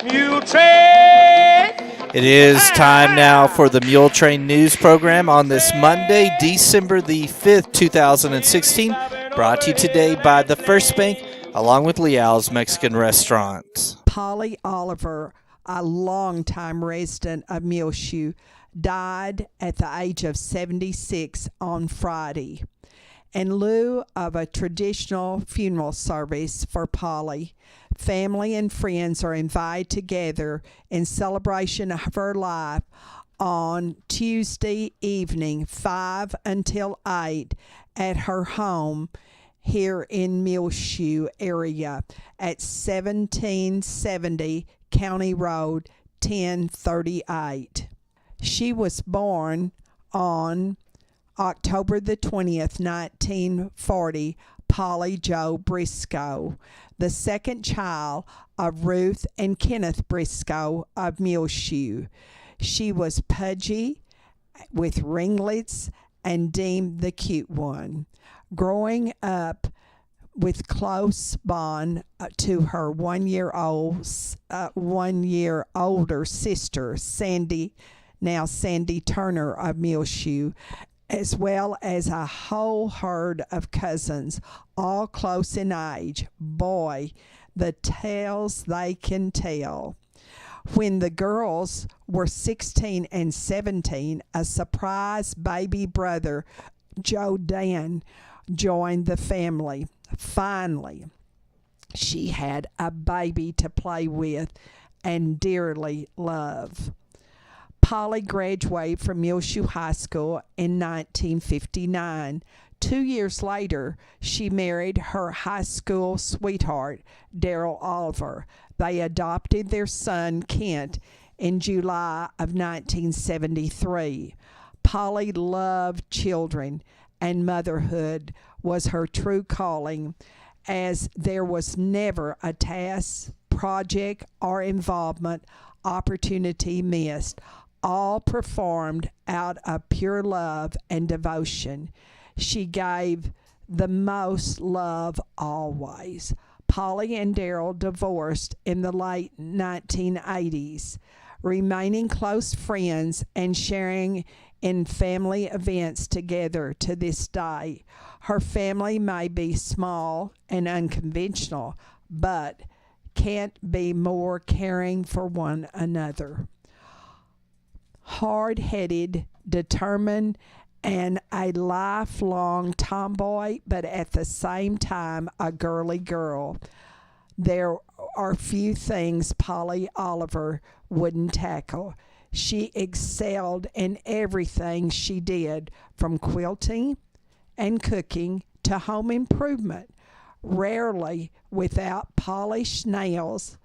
Muletrain! It is time now for the Muletrain News Program on this Monday, December the 5th, 2016. Brought to you today by the First Bank, along with Leal's Mexican Restaurant. Polly Oliver, a longtime resident of Muleshoe, died at the age of 76 on Friday. In lieu of a traditional funeral service for Polly, family and friends are invited together in celebration of her life on Tuesday evening, 5 until 8, at her home here in Muleshoe area at 1770 County Road 1038. She was born on October the 20th, 1940, Polly Jo Briscoe, the second child of Ruth and Kenneth Briscoe of Muleshoe. She was pudgy with ringlets and deemed the cute one. Growing up with close bond to her 1 year older sister, Sandy Turner of Muleshoe, as well as a whole herd of cousins, all close in age. Boy, the tales they can tell. When the girls were 16 and 17, a surprise baby brother, Joe Dan, joined the family. Finally, she had a baby to play with and dearly love. Polly graduated from Muleshoe High School in 1959. 2 years later, she married her high school sweetheart, Darrell Oliver. They adopted their son, Kent, in July of 1973. Polly loved children, and motherhood was her true calling, as there was never a task, project, or involvement opportunity missed, all performed out of pure love and devotion. She gave the most love always. Polly and Darrell divorced in the late 1980s, remaining close friends and sharing in family events together to this day. Her family may be small and unconventional, but can't be more caring for one another. Hard-headed, determined, and a lifelong tomboy, but at the same time a girly girl. There are few things Polly Oliver wouldn't tackle. She excelled in everything she did, from quilting and cooking to home improvement, rarely without polished nails,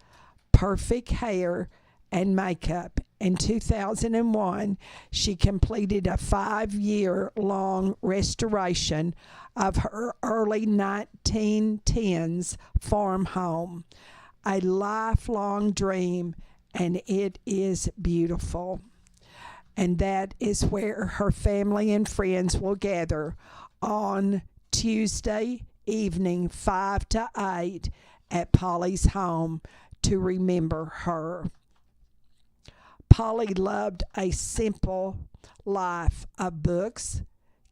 perfect hair, and makeup. In 2001, she completed a 5-year-long restoration of her early 1910s farm home. A lifelong dream, and it is beautiful. And that is where her family and friends will gather on Tuesday evening, 5 to 8, at Polly's home to remember her. Polly loved a simple life of books,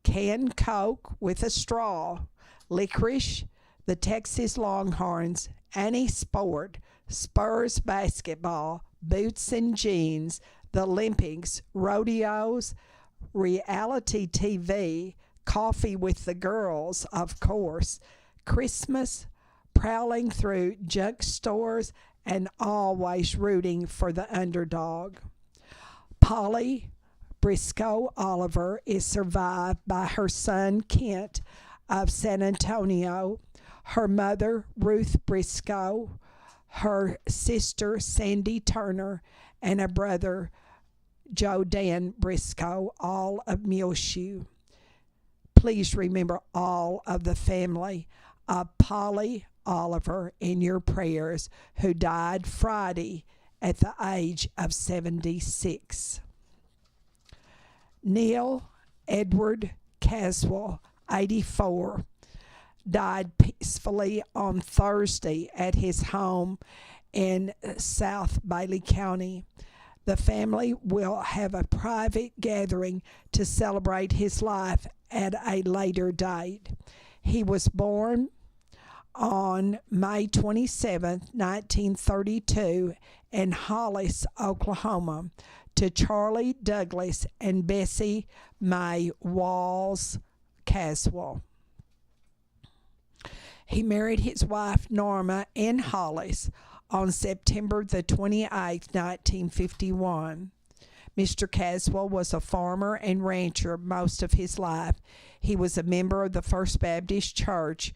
canned Coke with a straw, licorice, the Texas Longhorns, any sport, Spurs basketball, boots and jeans, the Olympics, rodeos, reality TV, coffee with the girls, of course, Christmas, prowling through junk stores, and always rooting for the underdog. Polly Briscoe Oliver is survived by her son Kent of San Antonio, her mother Ruth Briscoe, her sister Sandy Turner, and a brother Joe Dan Briscoe, all of Muleshoe. Please remember all of the family of Polly Oliver in your prayers, who died Friday at the age of 76. Neil Edward Caswell, 84, died peacefully on Thursday at his home in South Bailey County. The family will have a private gathering to celebrate his life at a later date. He was born on May 27, 1932, in Hollis, Oklahoma, to Charlie Douglas and Bessie Mae Walls Caswell. He married his wife Norma in Hollis on September the 28th, 1951. Mr. Caswell was a farmer and rancher most of his life. He was a member of the First Baptist Church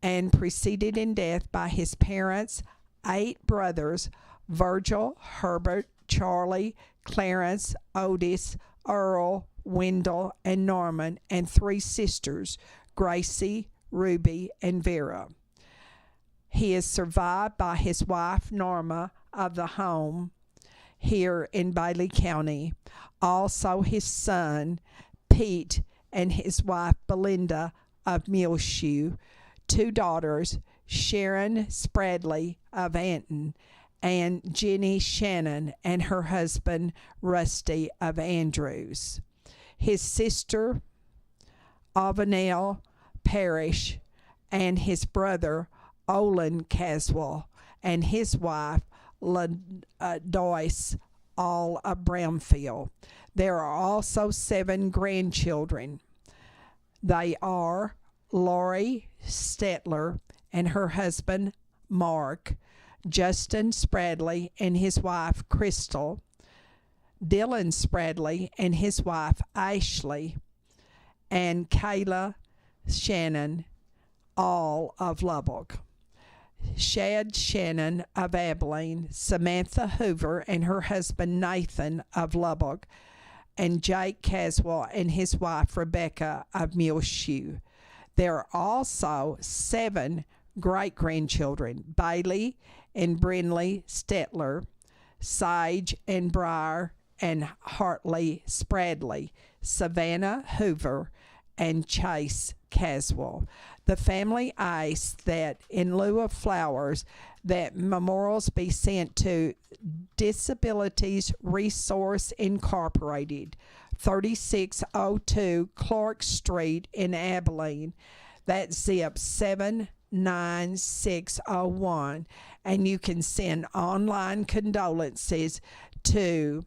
and preceded in death by his parents, 8 brothers, Virgil, Herbert, Charlie, Clarence, Otis, Earl, Wendell, and Norman, and 3 sisters, Gracie, Ruby, and Vera. He is survived by his wife, Norma, of the home here in Bailey County. Also his son, Pete, and his wife, Belinda, of Muleshoe. 2 daughters, Sharon Spradley of Anton, and Jenny Shannon and her husband, Rusty of Andrews. His sister, Avenel Parrish, and his brother, Olin Caswell, and his wife, Doyce, all of Brownfield. There are also 7 grandchildren. They are Lori Stetler and her husband, Mark, Justin Spradley and his wife, Crystal, Dylan Spradley and his wife, Ashley, and Kayla Shannon, all of Lubbock. Shad Shannon of Abilene, Samantha Hoover and her husband Nathan of Lubbock, and Jake Caswell and his wife Rebecca of Muleshoe. There are also 7 great-grandchildren, Bailey and Brinley Stetler, Sage and Briar and Hartley Spradley, Savannah Hoover, and Chase Caswell. The family asked that in lieu of flowers, that memorials be sent to Disabilities Resource Incorporated, 3602 Clark Street in Abilene. That's zip 79601. And you can send online condolences to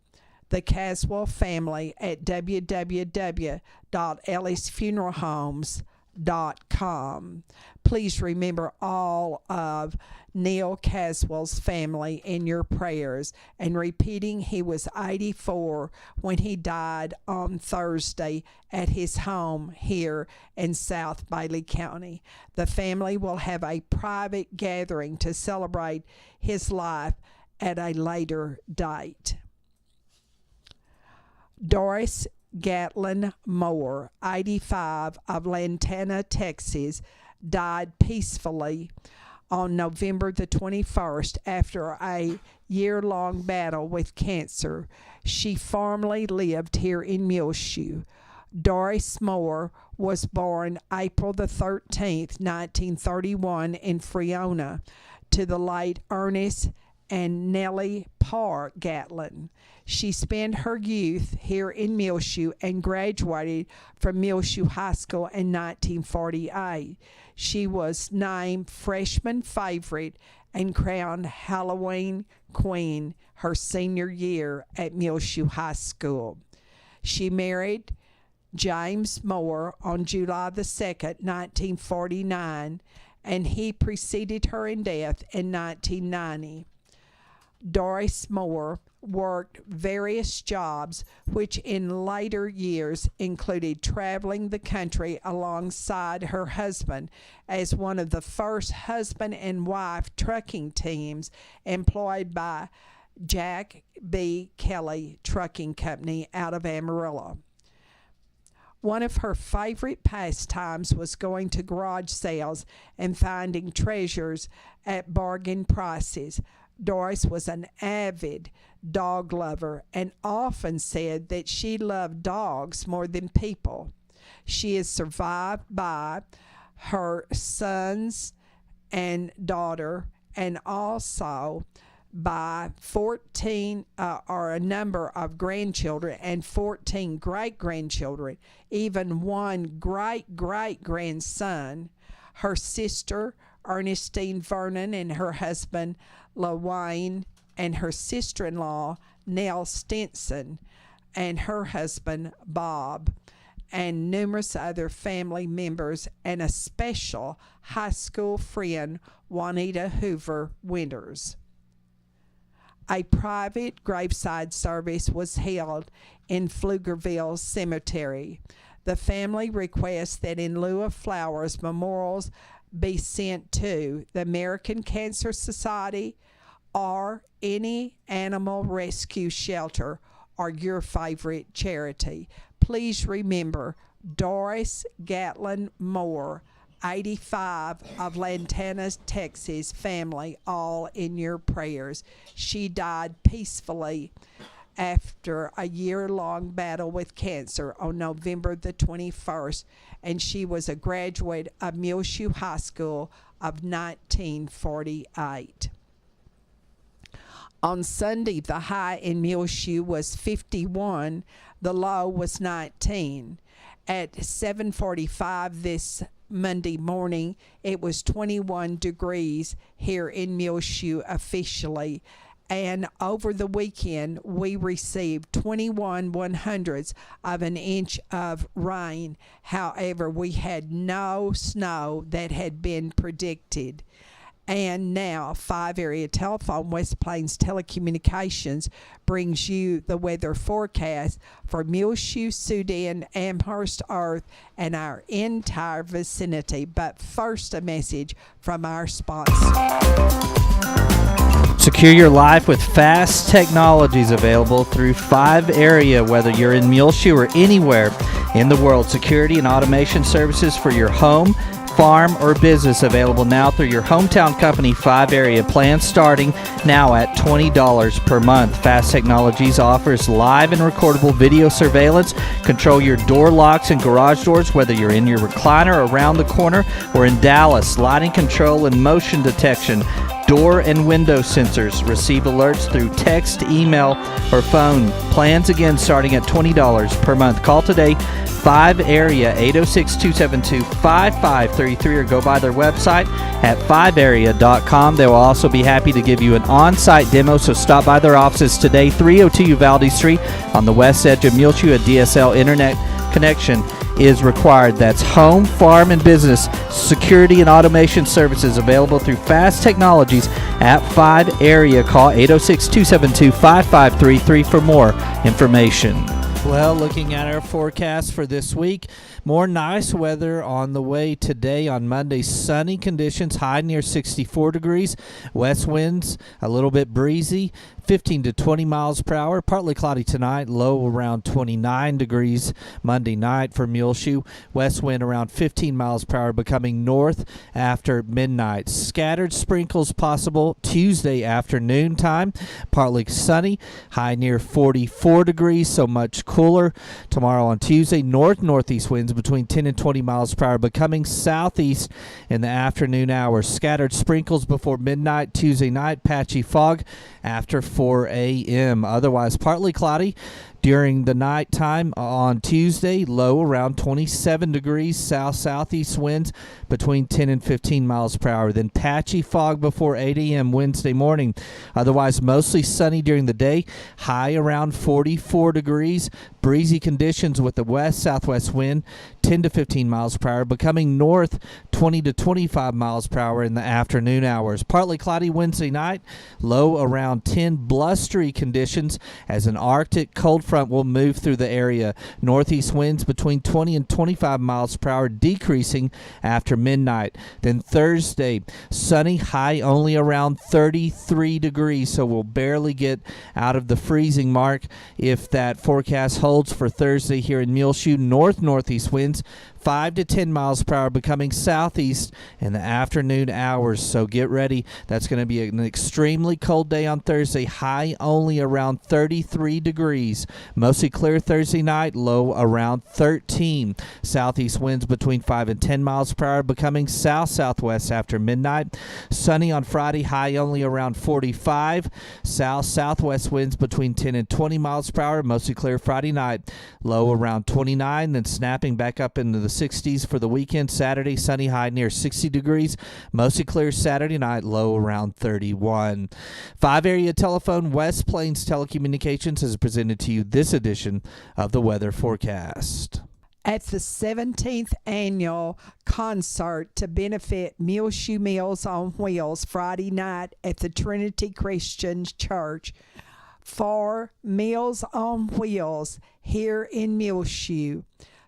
the Caswell family at www.ellisfuneralhomes.com. Please remember all of Neil Caswell's family in your prayers, and repeating he was 84 when he died on Thursday at his home here in South Bailey County. The family will have a private gathering to celebrate his life at a later date. Doris Gatlin Moore, 85, of Lantana, Texas, died peacefully on November the 21st after a year-long battle with cancer. She formerly lived here in Muleshoe. Doris Moore was born April the 13th, 1931 in Freona to the late Ernest and Nellie Parr Gatlin. She spent her youth here in Muleshoe and graduated from Muleshoe High School in 1948. She was named freshman favorite and crowned Halloween Queen her senior year at Muleshoe High School. She married James Moore on July the 2nd, 1949, and he preceded her in death in 1990. Doris Moore worked various jobs, which in later years included traveling the country alongside her husband as one of the first husband and wife trucking teams employed by Jack B. Kelly Trucking Company out of Amarillo. One of her favorite pastimes was going to garage sales and finding treasures at bargain prices. Doris was an avid dog lover and often said that she loved dogs more than people. She is survived by her sons and daughter, and also by 14 or a number of grandchildren and 14 great-grandchildren, even one great-great-grandson. Her sister, Ernestine Vernon, and her husband, LaWayne, and her sister-in-law, Nell Stinson, and her husband, Bob, and numerous other family members, and a special high school friend, Juanita Hoover Winters. A private graveside service was held in Pflugerville Cemetery. The family requests that in lieu of flowers, memorials be sent to the American Cancer Society or any animal rescue shelter or your favorite charity. Please remember Doris Gatlin Moore, 85, of Lantana, Texas, family, all in your prayers. She died peacefully after a year-long battle with cancer on November the 21st, and she was a graduate of Muleshoe High School of 1948. On Sunday, the high in Muleshoe was 51, the low was 19. At 7:45 this Monday morning, it was 21 degrees here in Muleshoe officially. And over the weekend, we received 21 100ths of an inch of rain. However, we had no snow that had been predicted. And now, 5 Area Telephone, West Plains Telecommunications, brings you the weather forecast for Muleshoe, Sudan, Amherst, Earth, and our entire vicinity. But first, a message from our sponsor. Secure your life with fast technologies available through 5 Area, whether you're in Muleshoe or anywhere in the world. Security and automation services for your home, farm, or business available now through your hometown company, 5 Area. Plans starting now at $20 per month. Fast Technologies offers live and recordable video surveillance. Control your door locks and garage doors, whether you're in your recliner around the corner or in Dallas. Lighting control and motion detection. Door and window sensors. Receive alerts through text, email, or phone. Plans again starting at $20 per month. Call today, 5 Area, 806-272-5533, or go by their website at 5area.com. They will also be happy to give you an on-site demo, so stop by their offices today, 302 Uvalde Street on the west edge of Muleshoe. A DSL internet connection is required. That's home, farm, and business security and automation services available through Fast Technologies at 5 Area. Call 806-272-5533 for more information. Well, looking at our forecast for this week, more nice weather on the way today. On Monday, sunny conditions, high near 64 degrees. West winds a little bit breezy, 15 to 20 miles per hour. Partly cloudy tonight, low around 29 degrees Monday night for Muleshoe. West wind around 15 miles per hour, becoming north after midnight. Scattered sprinkles possible Tuesday afternoon time. Partly sunny, high near 44 degrees, so much cooler. Tomorrow on Tuesday, northeast winds between 10 and 20 miles per hour, becoming southeast in the afternoon hours. Scattered sprinkles before midnight Tuesday night. Patchy fog after 4 a.m. Otherwise, partly cloudy during the night time on Tuesday. Low around 27 degrees. Southeast winds between 10 and 15 miles per hour. Then patchy fog before 8 a.m. Wednesday morning. Otherwise, mostly sunny during the day. High around 44 degrees. Breezy conditions with the west-southwest wind 10 to 15 miles per hour, becoming north 20 to 25 miles per hour in the afternoon hours. Partly cloudy Wednesday night. Low around 10. Blustery conditions as an Arctic cold front will move through the area. Northeast winds between 20 and 25 miles per hour, decreasing after midnight. Then Thursday, sunny, high only around 33 degrees, so we'll barely get out of the freezing mark if that forecast holds for Thursday here in Muleshoe. Northeast winds 5 to 10 miles per hour, becoming southeast in the afternoon hours. So get ready. That's going to be an extremely cold day on Thursday. High only around 33 degrees. Mostly clear Thursday night, low around 13. Southeast winds between 5 and 10 miles per hour, becoming south-southwest after midnight. Sunny on Friday, high only around 45. South-southwest winds between 10 and 20 miles per hour, mostly clear Friday night, low around 29, then snapping back up into the 60s for the weekend. Saturday, sunny, high near 60 degrees, mostly clear Saturday night, low around 31. 5-area telephone, West Plains Telecommunications has presented to you this edition of the weather forecast. At the 17th annual concert to benefit Muleshoe Meals on Wheels Friday night at the Trinity Christian Church for Meals on Wheels here in Muleshoe,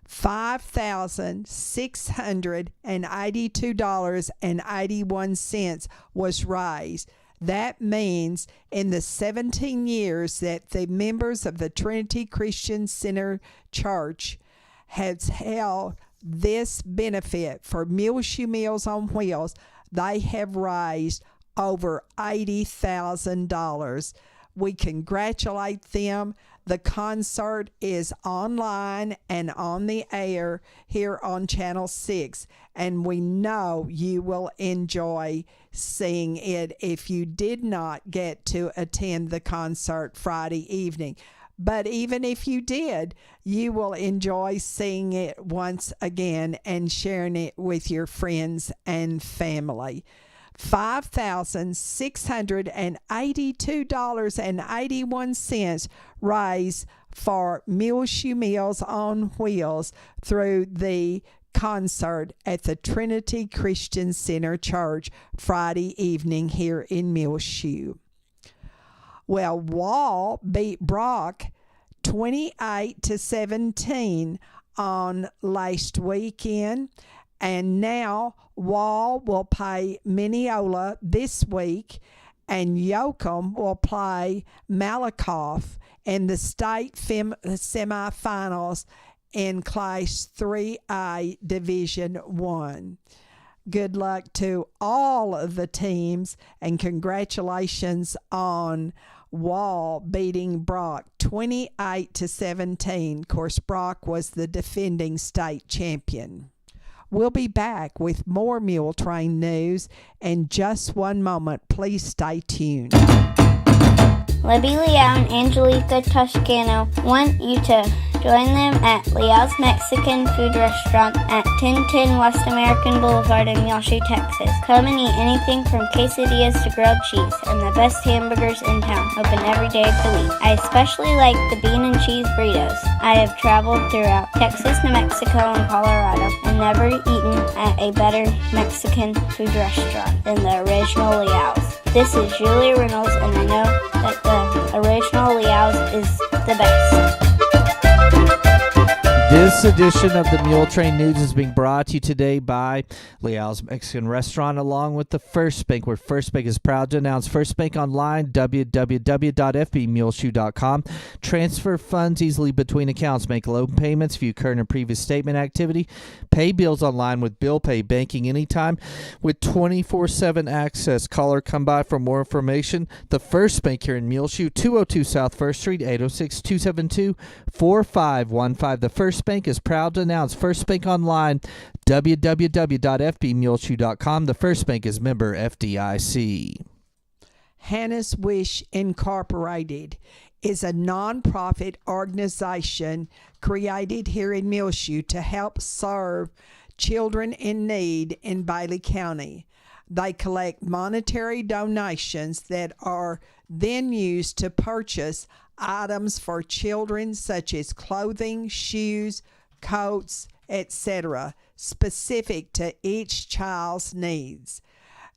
$5,682.81 was raised. That means in the 17 years that the members of the Trinity Christian Center Church has held this benefit for Muleshoe Meals on Wheels, they have raised over $80,000. We congratulate them. The concert is online and on the air here on Channel 6, and we know you will enjoy seeing it if you did not get to attend the concert Friday evening. But even if you did, you will enjoy seeing it once again and sharing it with your friends and family. $5,682.81 raised for Muleshoe Meals on Wheels through the concert at the Trinity Christian Center Church Friday evening here in Muleshoe. Well, Wall beat Brock 28-17 on last weekend, and now Wall will play Mineola this week, and Yoakum will play Malakoff in the state semifinals in Class 3A Division 1. Good luck to all of the teams, and congratulations on Wall beating Brock 28-17. Of course, Brock was the defending state champion. We'll be back with more Muletrain news in just one moment. Please stay tuned. Libby Liao and Angelica Toscano want you to join them at Liao's Mexican Food Restaurant at 1010 West American Boulevard in Muleshoe, Texas. Come and eat anything from quesadillas to grilled cheese and the best hamburgers in town, open every day of the week. I especially like the bean and cheese burritos. I have traveled throughout Texas, New Mexico, and Colorado and never eaten at a better Mexican food restaurant than the original Liao's. This is Julia Reynolds, and I know that the original Liao's is the best. This edition of the Muletrain News is being brought to you today by Liao's Mexican Restaurant, along with the First Bank, where First Bank is proud to announce First Bank Online, www.fbmuleshoe.com. Transfer funds easily between accounts, make loan payments, view current and previous statement activity, pay bills online with Bill Pay, banking anytime with 24/7 access. Call or come by for more information. The First Bank here in Muleshoe, 202 South First Street, 806-272-4515. The First Bank is proud to announce First Bank Online, www.fbmuleshoe.com. The First Bank is member FDIC. Hannah's Wish Incorporated is a nonprofit organization created here in Muleshoe to help serve children in need in Bailey County. They collect monetary donations that are then used to purchase items for children such as clothing, shoes, coats, etc., specific to each child's needs.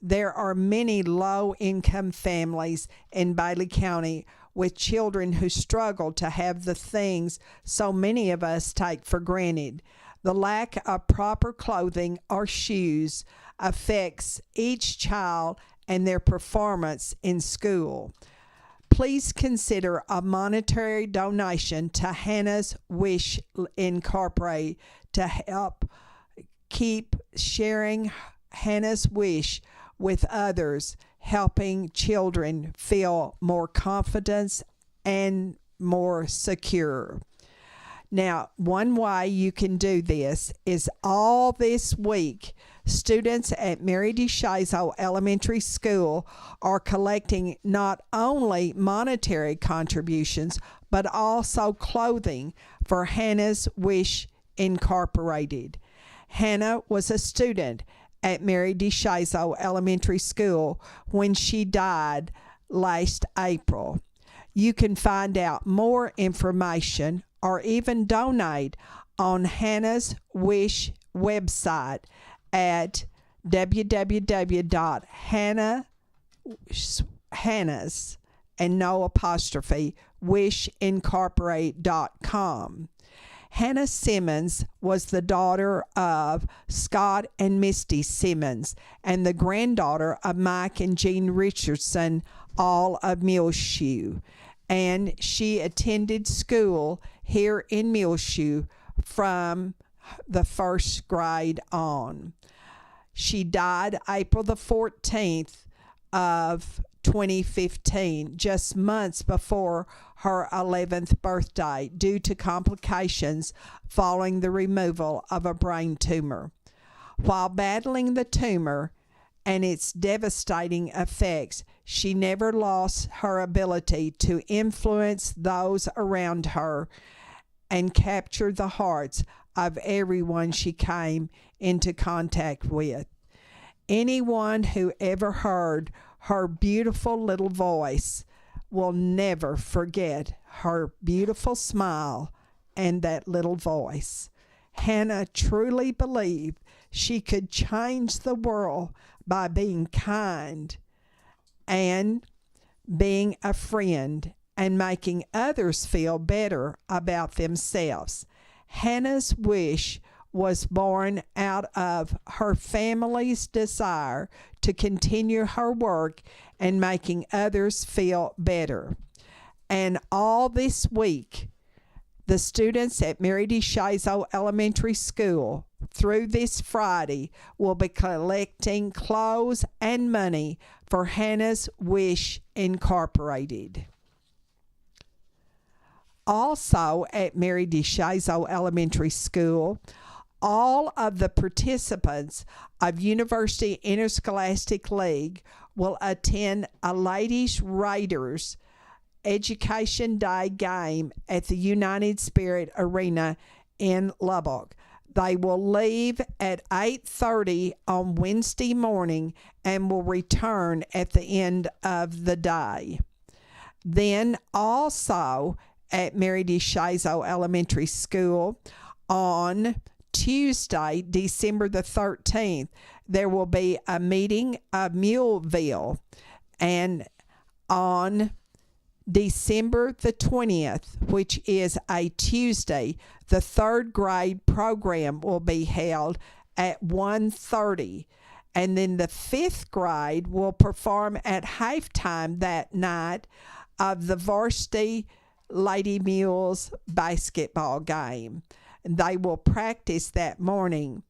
There are many low-income families in Bailey County with children who struggle to have the things so many of us take for granted. The lack of proper clothing or shoes affects each child and their performance in school. Please consider a monetary donation to Hannah's Wish Incorporated to help keep sharing Hannah's wish with others, helping children feel more confidence and more secure. Now, one way you can do this is all this week, students at Mary DeShazo Elementary School are collecting not only monetary contributions, but also clothing for Hannah's Wish Incorporated. Hannah was a student at Mary DeShazo Elementary School when she died last April. You can find out more information or even donate on Hannah's Wish website at www.hannah's and no apostrophe wishincorporate.com. Hannah Simmons was the daughter of Scott and Misty Simmons and the granddaughter of Mike and Jean Richardson, all of Muleshoe. And she attended school here in Muleshoe from the first grade on. She died April the 14th of 2015, just months before her 11th birthday, due to complications following the removal of a brain tumor. While battling the tumor and its devastating effects, she never lost her ability to influence those around her and capture the hearts of everyone she came into contact with. Anyone who ever heard her beautiful little voice will never forget her beautiful smile and that little voice. Hannah truly believed she could change the world by being kind and being a friend and making others feel better about themselves. Hannah's wish was born out of her family's desire to continue her work and making others feel better. And all this week, the students at Mary DeShazo Elementary School through this Friday will be collecting clothes and money for Hannah's Wish Incorporated. Also at Mary DeShazo Elementary School, all of the participants of University Interscholastic League will attend a Ladies Raiders Education Day game at the United Spirit Arena in Lubbock. They will leave at 8:30 on Wednesday morning and will return at the end of the day. Then also at Mary DeShazo Elementary School on Tuesday, December the 13th, there will be a meeting of Muleville. And on December the 20th, which is a Tuesday, the third grade program will be held at 1:30. And then the fifth grade will perform at halftime that night of the varsity Lady Mules basketball game. They will practice that morning.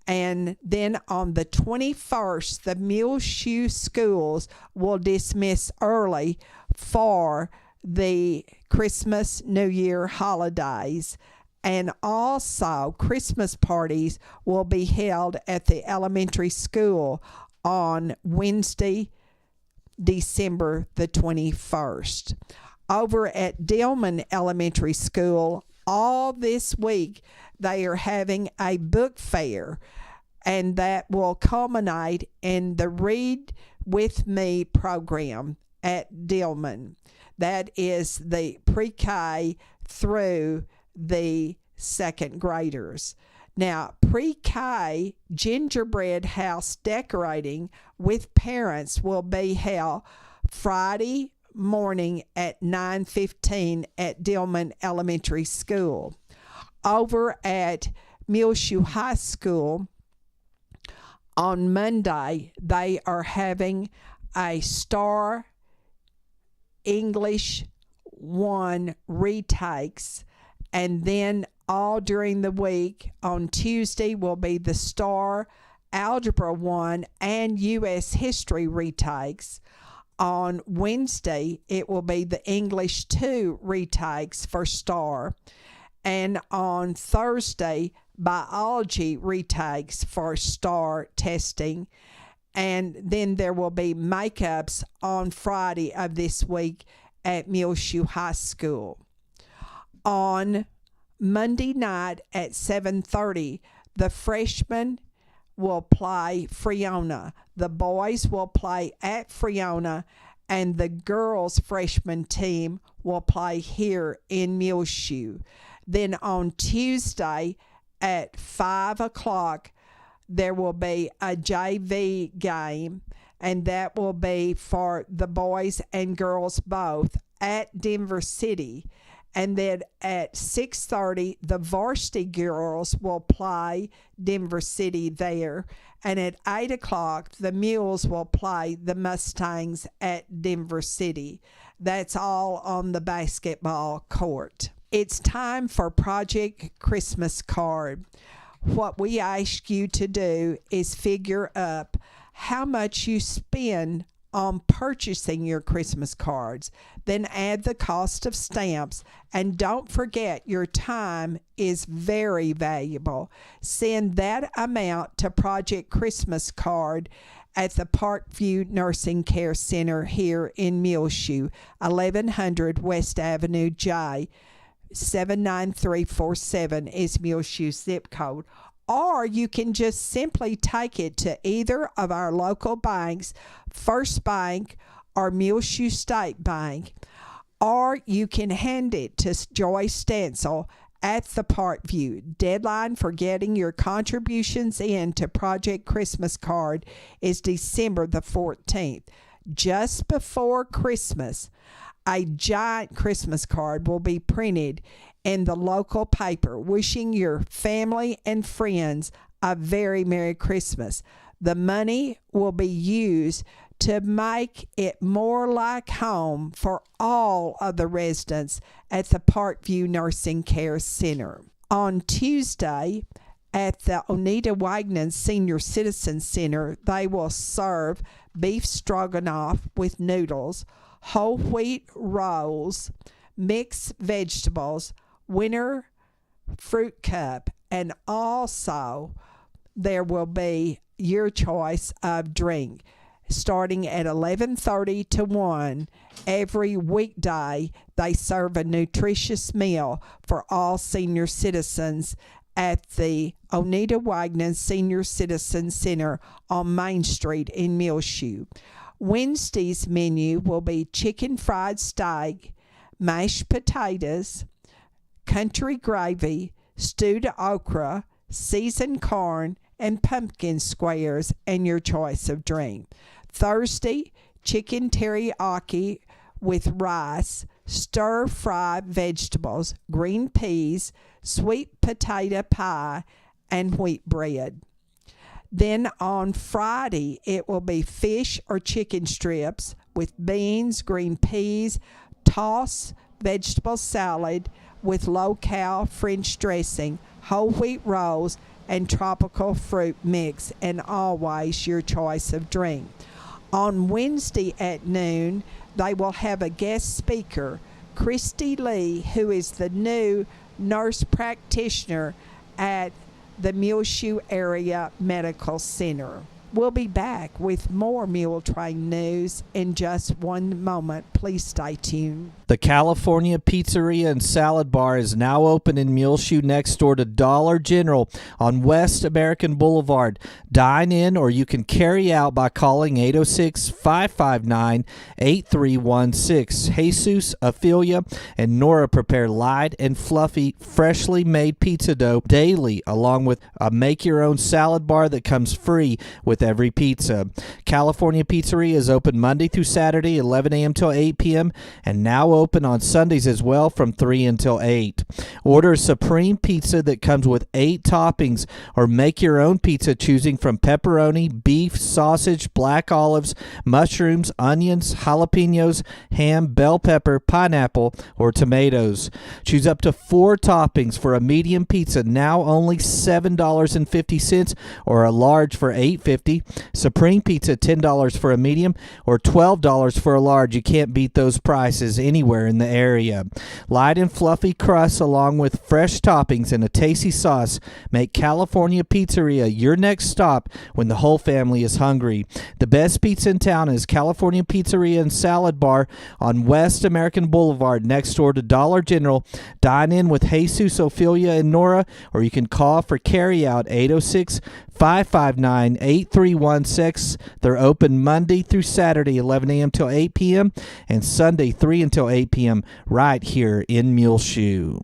And then on the 21st, the Muleshoe schools will dismiss early for the Christmas, New Year holidays. And also, Christmas parties will be held at the elementary school on Wednesday, December the 21st. Over at Dillman Elementary School, all this week, they are having a book fair, and that will culminate in the Read With Me program at Dillman. That is the pre-K through the second graders. Now, pre-K gingerbread house decorating with parents will be held Friday morning at 9:15 at Dillman Elementary School. Over at Muleshoe High School on Monday, they are having a Star English 1 retakes, and then all during the week. On Tuesday will be the STAR, Algebra 1, and U.S. History retakes. On Wednesday, it will be the English 2 retakes for STAR. And on Thursday, biology retakes for STAR testing. And then there will be makeups on Friday of this week at Muleshoe High School. On Monday night at 7:30, the freshmen will play Friona. The boys will play at Friona, and the girls' freshman team will play here in Muleshoe. Then on Tuesday at 5 o'clock, there will be a JV game, and that will be for the boys and girls both at Denver City. And then at 6:30, the varsity girls will play Denver City there. And at 8 o'clock, the Mules will play the Mustangs at Denver City. That's all on the basketball court. It's time for Project Christmas Card. What we ask you to do is figure up how much you spend on purchasing your Christmas cards. Then add the cost of stamps, and don't forget your time is very valuable. Send that amount to Project Christmas Card at the Parkview Nursing Care Center here in Muleshoe, 1100 West Avenue J. 79347 is Muleshoe's zip code. Or you can just simply take it to either of our local banks, First Bank or Muleshoe State Bank. Or you can hand it to Joy Stansel at the Parkview. Deadline for getting your contributions in to Project Christmas Card is December the 14th. Just before Christmas, a giant Christmas card will be printed in the local paper wishing your family and friends a very Merry Christmas. The money will be used to make it more like home for all of the residents at the Parkview Nursing Care Center. On Tuesday, at the Oneida Wagner Senior Citizen Center, they will serve beef stroganoff with noodles, whole wheat rolls, mixed vegetables, winter fruit cup, and also there will be your choice of drink. Starting at 11:30 to 1 every weekday, they serve a nutritious meal for all senior citizens at the Oneida Wagner Senior Citizen Center on Main Street in Muleshoe. Wednesday's menu will be chicken fried steak, mashed potatoes, country gravy, stewed okra, seasoned corn, and pumpkin squares, and your choice of drink. Thursday, chicken teriyaki with rice, stir-fried vegetables, green peas, sweet potato pie, and wheat bread. Then on Friday, it will be fish or chicken strips with beans, green peas, tossed vegetable salad with low-cal French dressing, whole wheat rolls, and tropical fruit mix, and always your choice of drink. On Wednesday at noon, they will have a guest speaker, Christy Lee, who is the new nurse practitioner at the Muleshoe Area Medical Center. We'll be back with more Muletrain news in just one moment. Please stay tuned. The California Pizzeria and Salad Bar is now open in Muleshoe next door to Dollar General on West American Boulevard. Dine in or you can carry out by calling 806-559-8316. Jesus, Ophelia, and Nora prepare light and fluffy, freshly made pizza dough daily, along with a make-your-own salad bar that comes free with every pizza. California Pizzeria is open Monday through Saturday, 11 a.m. till 8 p.m., and now open on Sundays as well from 3 until 8. Order a supreme pizza that comes with 8 toppings, or make your own pizza choosing from pepperoni, beef, sausage, black olives, mushrooms, onions, jalapenos, ham, bell pepper, pineapple, or tomatoes. Choose up to 4 toppings for a medium pizza, now only $7.50, or a large for $8.50. Supreme pizza, $10 for a medium, or $12 for a large. You can't beat those prices anywhere in the area. Light and fluffy crusts along with fresh toppings and a tasty sauce make California Pizzeria your next stop when the whole family is hungry. The best pizza in town is California Pizzeria and Salad Bar on West American Boulevard next door to Dollar General. Dine in with Jesus, Ophelia, and Nora, or you can call for carryout 806-559-8316. They're open Monday through Saturday, 11 a.m. till 8 p.m., and Sunday, 3 until 8 p.m., right here in Muleshoe.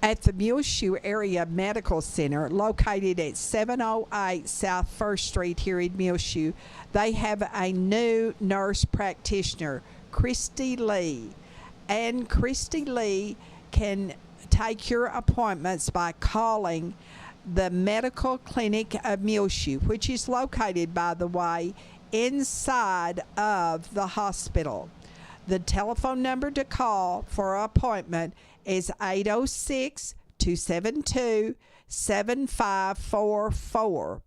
At the Muleshoe Area Medical Center, located at 708 South 1st Street here in Muleshoe, they have a new nurse practitioner, Christy Lee. And Christy Lee can take your appointments by calling the Medical Clinic of Muleshoe, which is located, by the way, inside of the hospital. The telephone number to call for an appointment is 806-272-7544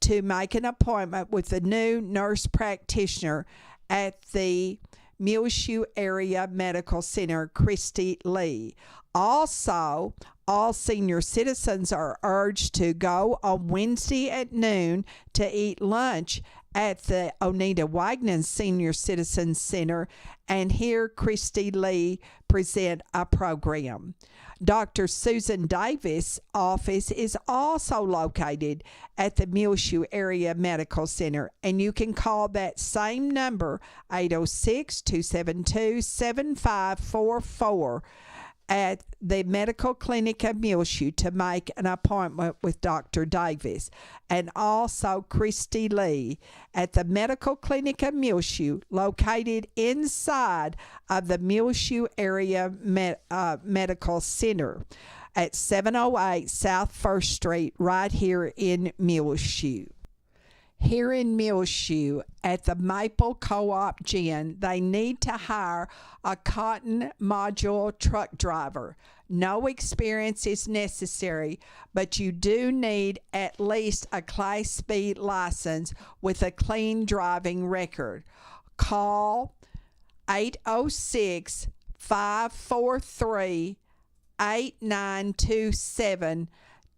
to make an appointment with the new nurse practitioner at the Muleshoe Area Medical Center, Christy Lee. Also, all senior citizens are urged to go on Wednesday at noon to eat lunch at the Oneida Wagner Senior Citizen Center and hear Christy Lee present a program. Dr. Susan Davis' office is also located at the Muleshoe Area Medical Center, and you can call that same number, 806-272-7544, at the Medical Clinic of Muleshoe to make an appointment with Dr. Davis, and also Christy Lee at the Medical Clinic of Muleshoe, located inside of the Muleshoe Area Medical Center at 708 South 1st Street, right here in Muleshoe. Here in Muleshoe at the Maple Co-op Gym, they need to hire a cotton module truck driver. No experience is necessary, but you do need at least a Class B license with a clean driving record. Call 806-543-8927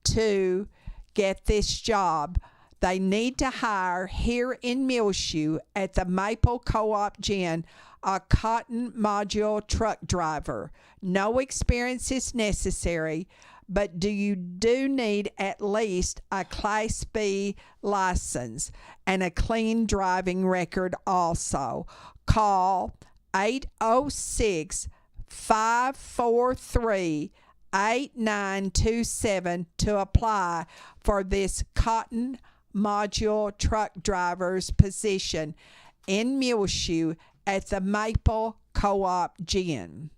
to get this job. They need to hire here in Muleshoe at the Maple Co-op Gym a cotton module truck driver. No experience is necessary, but you do need at least a Class B license and a clean driving record also. Call 806-543-8927 to apply for this cotton module truck driver's position in Muleshoe at the Maple Co-op Gym.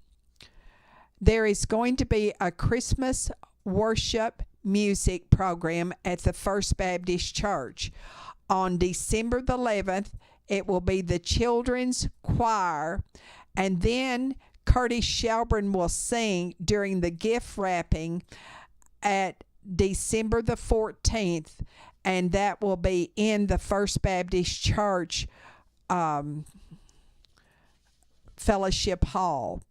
There is going to be a Christmas worship music program at the First Baptist Church. On December the 11th, it will be the children's choir, and then Curtis Shelburne will sing during the gift wrapping at December the 14th, and that will be in the First Baptist Church Fellowship Hall.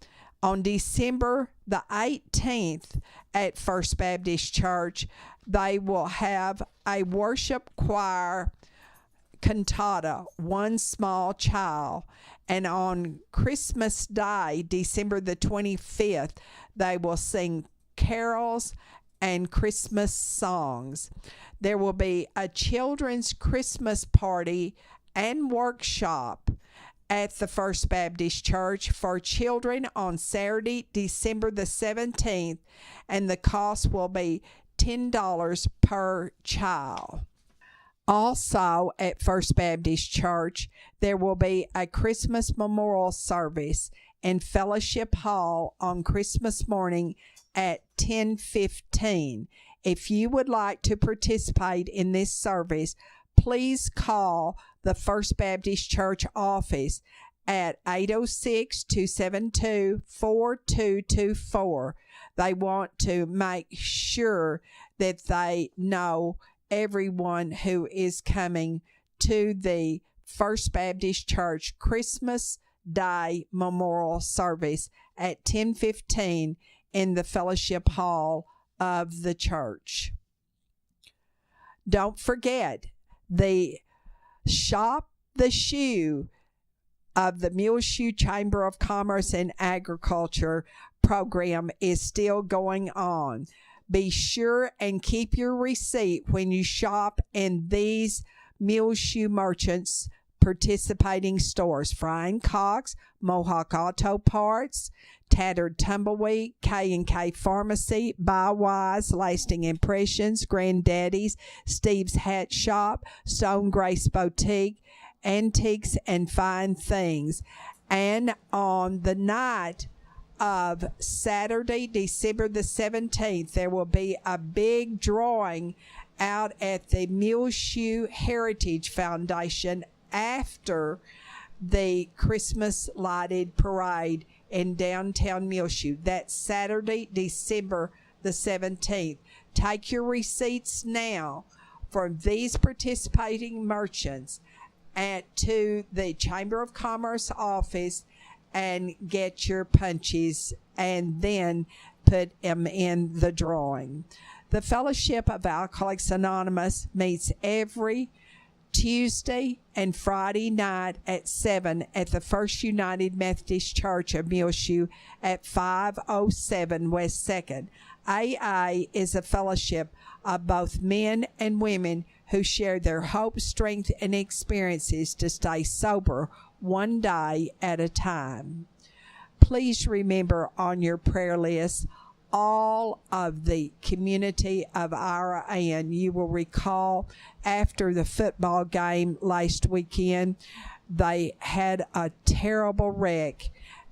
On December the 18th at First Baptist Church, they will have a worship choir cantata, One Small Child. And on Christmas Day, December the 25th, they will sing carols and Christmas songs. There will be a children's Christmas party and workshop at the First Baptist Church for children on Saturday, December the 17th, and the cost will be $10 per child. Also, at First Baptist Church, there will be a Christmas memorial service in Fellowship Hall on Christmas morning at 10:15. If you would like to participate in this service, please call the First Baptist Church office at 806-272-4224. They want to make sure that they know everyone who is coming to the First Baptist Church Christmas Day Memorial Service at 10:15 in the Fellowship Hall of the church. Don't forget, the Shop the Shoe of the Muleshoe Chamber of Commerce and Agriculture program is still going on. Be sure and keep your receipt when you shop in these Muleshoe merchants participating stores: Frying Cox, Mohawk Auto Parts, Tattered Tumbleweed, K&K Pharmacy, Buy Wise, Lasting Impressions, Granddaddy's, Steve's Hat Shop, Stone Grace Boutique, Antiques and Fine Things. And on the night of Saturday, December the 17th, there will be a big drawing out at the Muleshoe Heritage Foundation after the Christmas lighted parade in downtown Muleshoe. That's Saturday, December the 17th. Take your receipts now from these participating merchants to the Chamber of Commerce office and get your punches and then put them in the drawing. The Fellowship of Alcoholics Anonymous meets every Tuesday and Friday night at 7 at the First United Methodist Church of Muleshoe at 507 West 2nd. AA is a fellowship of both men and women who share their hope, strength, and experiences to stay sober one day at a time. Please remember on your prayer list all of the community of our Ann. You will recall after the football game last weekend, they had a terrible wreck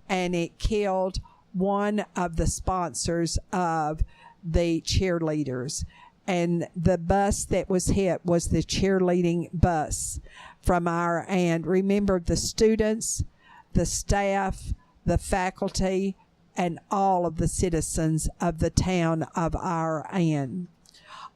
and it killed one of the sponsors of the cheerleaders. And the bus that was hit was the cheerleading bus from our Ann. Remember, the students, the staff, the faculty, and all of the citizens of the town of our Ann.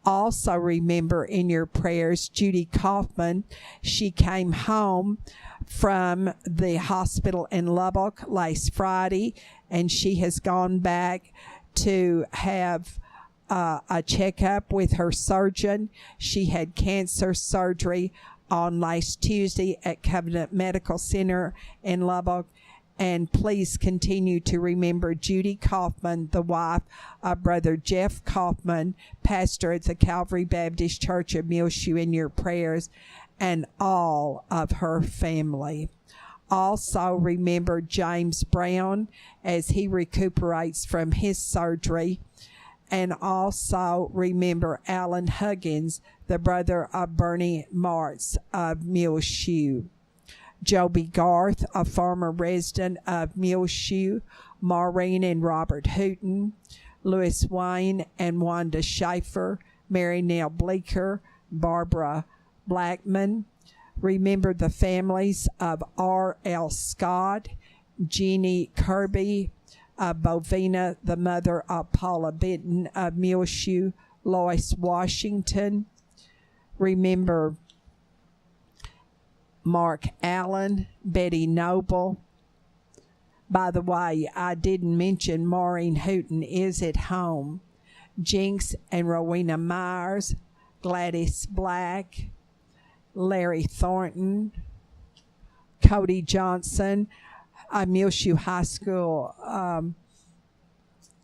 Also remember in your prayers Judy Kaufman. She came home from the hospital in Lubbock last Friday, and she has gone back to have a checkup with her surgeon. She had cancer surgery on last Tuesday at Covenant Medical Center in Lubbock. And please continue to remember Judy Kaufman, the wife of Brother Jeff Kaufman, pastor at the Calvary Baptist Church of Muleshoe, in your prayers, and all of her family. Also remember James Brown as he recuperates from his surgery. And also remember Alan Huggins, the brother of Bernie Martz of Muleshoe. Joby Garth, a former resident of Muleshoe, Maureen and Robert Hooten, Louis Wayne and Wanda Schaefer, Mary Nell Bleeker, Barbara Blackman. Remember the families of R.L. Scott, Jeannie Kirby, Bovina, the mother of Paula Benton of Muleshoe, Lois Washington. Remember Mark Allen, Betty Noble. By the way, I didn't mention Maureen Hooten is at home. Jinx and Rowena Myers, Gladys Black, Larry Thornton, Cody Johnson, a Muleshoe High School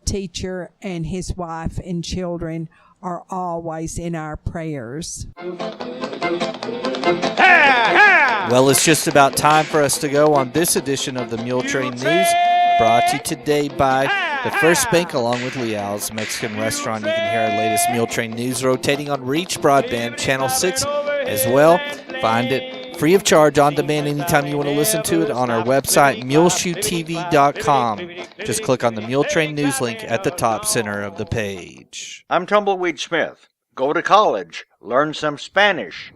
teacher, and his wife and children are always in our prayers. Well, it's just about time for us to go on this edition of the Muletrain News, brought to you today by the First Bank along with Leal's Mexican Restaurant. You can hear our latest Muletrain News rotating on Reach Broadband Channel 6 as well. Find it free of charge on demand anytime you want to listen to it on our website, muleshoetv.com. Just click on the Muletrain News link at the top center of the page. I'm Tumbleweed Smith. Go to college, learn some Spanish.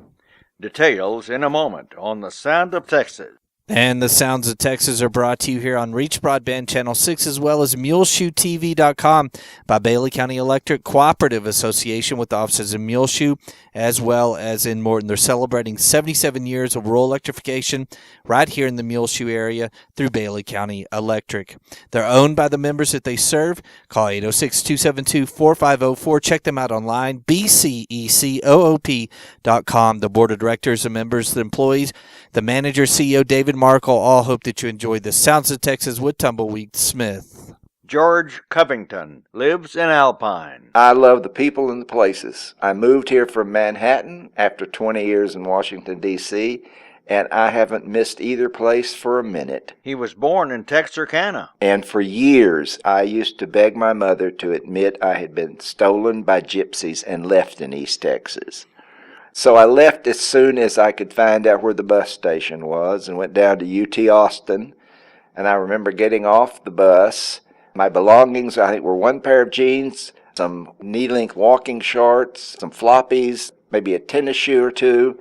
Details in a moment on The Sound of Texas. And the Sounds of Texas are brought to you here on Reach Broadband Channel 6 as well as MuleshoeTV.com by Bailey County Electric Cooperative Association with offices in Muleshoe as well as in Morton. They're celebrating 77 years of rural electrification right here in the Muleshoe area through Bailey County Electric. They're owned by the members that they serve. Call 806-272-4504. Check them out online, bcecoop.com. The board of directors, the members, the employees, the manager, CEO David Markle, all hope that you enjoyed the Sounds of Texas with Tumbleweed Smith. George Covington lives in Alpine. I love the people and the places. I moved here from Manhattan after 20 years in Washington, D.C., and I haven't missed either place for a minute. He was born in Texarkana. And for years, I used to beg my mother to admit I had been stolen by gypsies and left in East Texas. So I left as soon as I could find out where the bus station was and went down to UT Austin. And I remember getting off the bus. My belongings, I think, were one pair of jeans, some knee-length walking shorts, some floppies, maybe a tennis shoe or two.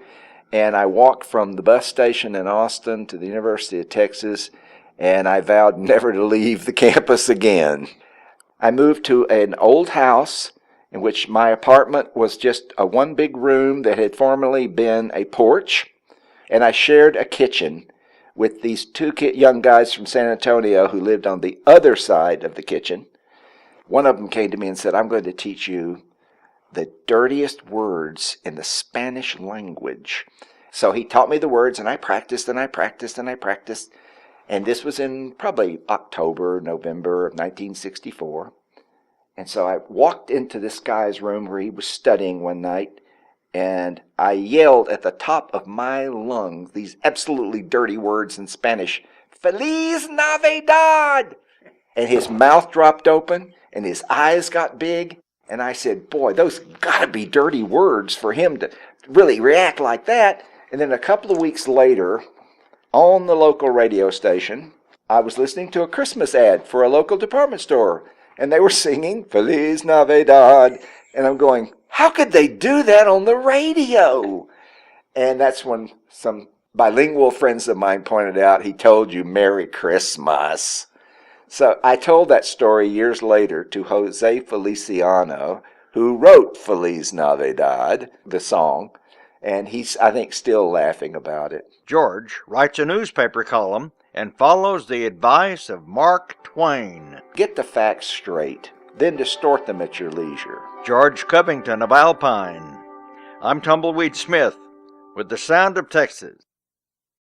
And I walked from the bus station in Austin to the University of Texas, and I vowed never to leave the campus again. I moved to an old house in which my apartment was just a one big room that had formerly been a porch, and I shared a kitchen with these two young guys from San Antonio who lived on the other side of the kitchen. One of them came to me and said, "I'm going to teach you the dirtiest words in the Spanish language." So he taught me the words, and I practiced, and I practiced, and I practiced. And this was in probably October, November of 1964. And so I walked into this guy's room where he was studying one night, and I yelled at the top of my lungs these absolutely dirty words in Spanish, "Feliz Navidad!" And his mouth dropped open, and his eyes got big, and I said, boy, those gotta be dirty words for him to really react like that. And then a couple of weeks later, on the local radio station, I was listening to a Christmas ad for a local department store, and they were singing Feliz Navidad, and I'm going, how could they do that on the radio? And that's when some bilingual friends of mine pointed out, he told you Merry Christmas. So I told that story years later to Jose Feliciano, who wrote Feliz Navidad, the song, and he's, I think, still laughing about it. George writes a newspaper column and follows the advice of Mark Twain. Get the facts straight, then distort them at your leisure. George Covington of Alpine. I'm Tumbleweed Smith with The Sound of Texas.